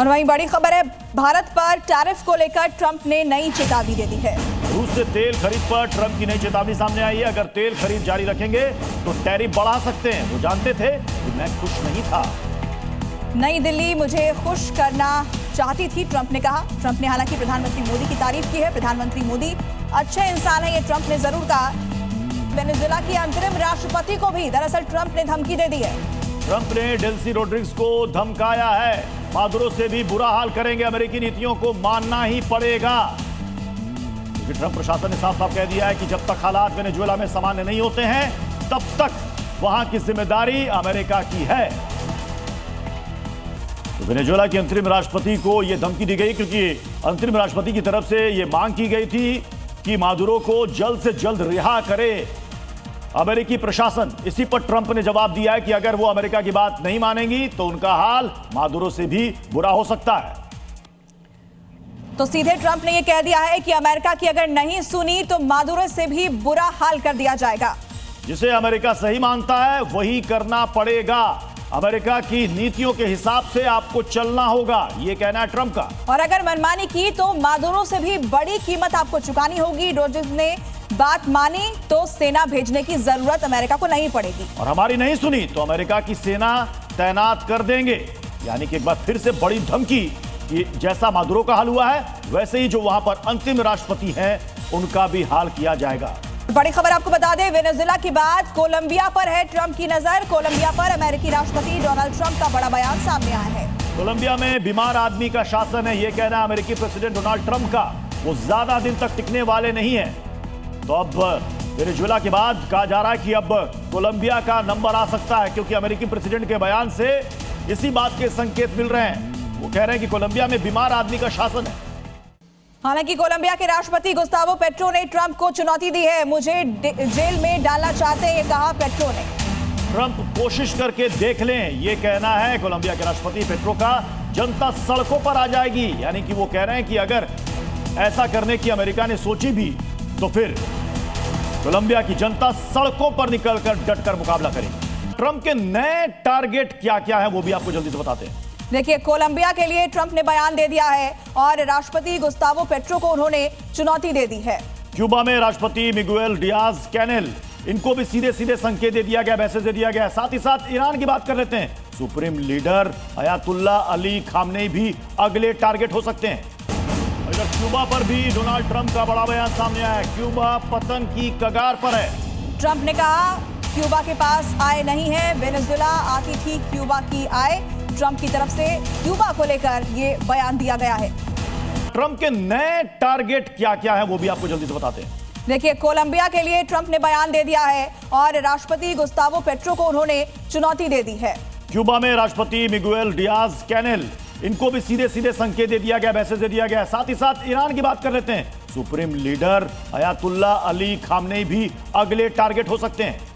और वहीं बड़ी खबर है, भारत पर टैरिफ को लेकर ट्रंप ने नई चेतावनी दे दी है। रूस से तेल खरीद पर ट्रंप की नई चेतावनी सामने आई है। अगर तेल खरीद जारी रखेंगे तो टैरिफ बढ़ा सकते हैं। वो जानते थे कि मैं खुश नहीं था। नई दिल्ली मुझे खुश करना चाहती थी, ट्रंप ने कहा। ट्रंप ने हालांकि प्रधानमंत्री मोदी की तारीफ की है। प्रधानमंत्री मोदी अच्छे इंसान है, ये ट्रंप ने जरूर कहा। वेनेजुएला की अंतरिम राष्ट्रपति को भी दरअसल ट्रंप ने धमकी दे दी है। ट्रंप ने डेल्सी रोड्रिग्स को धमकाया है, मादुरो से भी बुरा हाल करेंगे, अमेरिकी नीतियों को मानना ही पड़ेगा। क्योंकि ट्रंप प्रशासन ने साफ साफ कह दिया है कि जब तक हालात वेनेजुएला में सामान्य नहीं होते हैं तब तक वहां की जिम्मेदारी अमेरिका की है। तो वेनेजुएला के अंतरिम राष्ट्रपति को यह धमकी दी गई क्योंकि अंतरिम राष्ट्रपति की तरफ से यह मांग की गई थी कि मादुरो को जल्द से जल्द रिहा करे अमेरिकी प्रशासन। इसी पर ट्रंप ने जवाब दिया है कि अगर वो अमेरिका की बात नहीं मानेंगी तो उनका हाल मादुरो से भी बुरा हो सकता है। तो सीधे ट्रंप ने यह कह दिया है कि अमेरिका की अगर नहीं सुनी तो मादुरो से भी बुरा हाल कर दिया जाएगा। जिसे अमेरिका सही मानता है वही करना पड़ेगा। अमेरिका की नीतियों के हिसाब से आपको चलना होगा, यह कहना है ट्रंप का। और अगर मनमानी की तो मादुरो से भी बड़ी कीमत आपको चुकानी होगी। रोड्रिग्स ने बात मानी तो सेना भेजने की जरूरत अमेरिका को नहीं पड़ेगी। और हमारी नहीं सुनी तो अमेरिका की सेना तैनात कर देंगे। यानी कि एक बार फिर से बड़ी धमकी कि जैसा मादुरो का हाल हुआ है वैसे ही जो वहां पर अंतिम राष्ट्रपति हैं उनका भी हाल किया जाएगा। बड़ी खबर आपको बता दें, वेनेजुएला के बाद कोलंबिया पर है ट्रंप की नजर। कोलंबिया पर अमेरिकी राष्ट्रपति डोनाल्ड ट्रंप का बड़ा बयान सामने आया है। कोलंबिया में बीमार आदमी का शासन है, यह कहना अमेरिकी प्रेसिडेंट डोनाल्ड ट्रंप का। वो ज्यादा दिन तक टिकने वाले नहीं है। तो अब वेनेजुएला के बाद कहा जा रहा है कि अब कोलंबिया का नंबर आ सकता है, क्योंकि अमेरिकी प्रेसिडेंट के बयान से इसी बात के संकेत मिल रहे हैं। वो कह रहे हैं कि कोलंबिया में बीमार आदमी का शासन है। हालांकि कोलंबिया के राष्ट्रपति गुस्तावो पेट्रो ने ट्रंप को चुनौती दी है। मुझे जेल में डालना चाहते हैं, ये कहा पेट्रो ने। ट्रंप कोशिश करके देख लें, ये कहना है कोलंबिया के राष्ट्रपति पेट्रो का। जनता सड़कों पर आ जाएगी। यानी कि वो कह रहे हैं कि अगर ऐसा करने की अमेरिका ने सोची भी तो फिर कोलंबिया की जनता सड़कों पर निकलकर डटकर मुकाबला करेगी। ट्रंप के नए टारगेट क्या क्या है वो भी आपको जल्दी से बताते हैं। देखिए, कोलंबिया के लिए ट्रंप ने बयान दे दिया है और राष्ट्रपति गुस्तावो पेट्रो को उन्होंने चुनौती दे दी है। क्यूबा में राष्ट्रपति मिगुएल डियाज कैनेल, इनको भी सीधे सीधे संकेत दे दिया गया, मैसेज दे दिया गया। साथ ही साथ ईरान की बात कर लेते हैं। Supreme leader Ayatollah Ali Khamenei भी अगले टारगेट हो सकते हैं। अगर क्यूबा पर भी डोनाल्ड ट्रंप का बड़ा बयान सामने आया है। क्यूबा पतन की कगार पर है। ट्रंप ने कहा क्यूबा के पास आय नहीं है, वेनेजुएला आती थी क्यूबा की आय। ट्रंप की तरफ से क्यूबा को लेकर यह बयान दिया गया है। ट्रंप के नए टारगेट क्या क्या है वो भी आपको जल्दी से बताते हैं। देखिए, कोलंबिया के लिए ट्रंप ने बयान दे दिया है और राष्ट्रपति गुस्तावो पेट्रो को उन्होंने चुनौती दे दी है। क्यूबा में राष्ट्रपति मिगुएल डियाज कैनेल, इनको भी सीधे सीधे संकेत दे दिया गया, मैसेज दे दिया गया। साथ ही साथ ईरान की बात कर लेते हैं। Supreme leader Ayatollah Ali Khamenei भी अगले टारगेट हो सकते हैं।